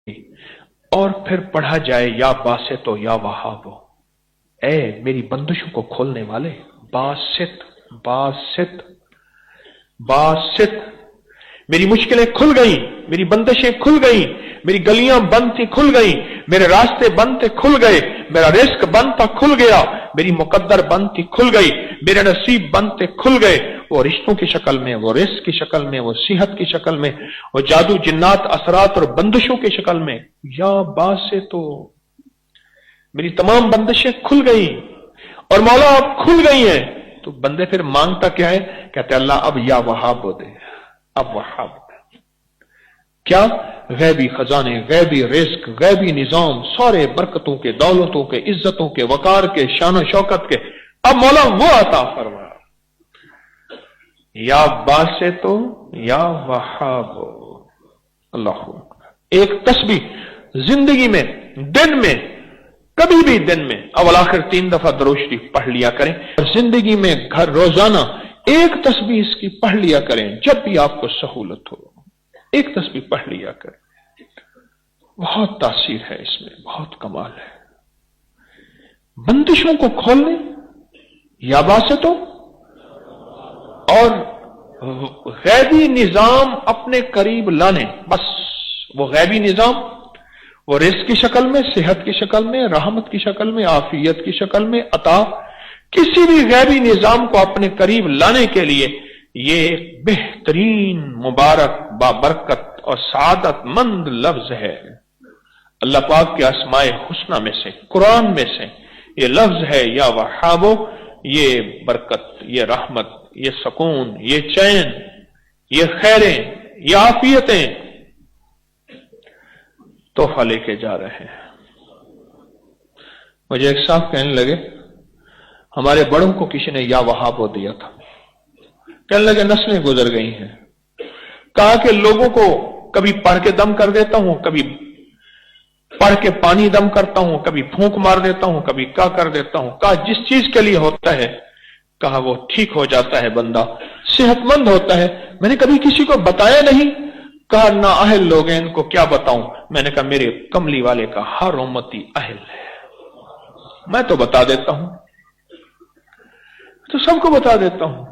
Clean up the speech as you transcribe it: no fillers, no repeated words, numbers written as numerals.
اور پھر پڑھا جائے یا باسطو یا وہابو، اے میری بندشوں کو کھولنے والے، باسط باسط باسط، میری مشکلیں کھل گئیں، میری بندشیں کھل گئیں، میری گلیاں بند تھی کھل گئیں، میرے راستے بند تھے کھل گئے، میرا رزق بند تھا کھل گیا، میری مقدر بند تھی کھل گئی، میرے نصیب بند تھے کھل گئے، وہ رشتوں کی شکل میں، وہ رزق کی شکل میں، وہ صحت کی شکل میں، وہ جادو جنات اثرات اور بندشوں کی شکل میں، یا باسے تو میری تمام بندشیں کھل گئی اور مولا اب کھل گئی ہیں، تو بندے پھر مانگتا کیا ہے؟ کہتے اللہ اب یا وہاب دے، اب وہاب دے۔ کیا؟ غیبی خزانے، غیبی رزق، غیبی نظام، سارے برکتوں کے، دولتوں کے، عزتوں کے، وقار کے، شان و شوکت کے، اب مولا وہ عطا فرما، یا باسے تو یا وہاب۔ اللہ اکبر۔ ایک تسبیح زندگی میں، دن میں، کبھی بھی دن میں اول آخر 3 دفعہ درود شریف پڑھ لیا کریں، اور زندگی میں گھر روزانہ ایک تسبیح اس کی پڑھ لیا کریں، جب بھی آپ کو سہولت ہو ایک تسبیح پڑھ لیا کریں، بہت تاثیر ہے اس میں، بہت کمال ہے۔ بندشوں کو کھولنے، یا باسطو، اور غیبی نظام اپنے قریب لانے، بس وہ غیبی نظام، وہ رزق کی شکل میں، صحت کی شکل میں، رحمت کی شکل میں، عافیت کی شکل میں، عطا، کسی بھی غیبی نظام کو اپنے قریب لانے کے لیے یہ ایک بہترین، مبارک، بابرکت اور سعادت مند لفظ ہے۔ اللہ پاک کے اسماء حسنہ میں سے، قرآن میں سے یہ لفظ ہے، یا وہابو، یہ برکت، یہ رحمت، یہ سکون، یہ چین، یہ خیریں، یہ عافیتیں تحفہ لے کے جا رہے ہیں۔ مجھے ایک صاحب کہنے لگے ہمارے بڑوں کو کسی نے یا وہابو دیا تھا، کہنے لگے نسلیں گزر گئی ہیں، کہا کہ لوگوں کو کبھی پڑھ کے دم کر دیتا ہوں، کبھی پڑھ کے پانی دم کرتا ہوں، کبھی پھونک مار دیتا ہوں، کبھی کیا کر دیتا ہوں، کہا جس چیز کے لیے ہوتا ہے کہا وہ ٹھیک ہو جاتا ہے، بندہ صحت مند ہوتا ہے۔ میں نے کبھی کسی کو بتایا نہیں، کہا نا اہل لوگ ہیں، ان کو کیا بتاؤں؟ میں نے کہا میرے کملی والے کا ہر امتی اہل ہے، میں تو بتا دیتا ہوں، تو سب کو بتا دیتا ہوں۔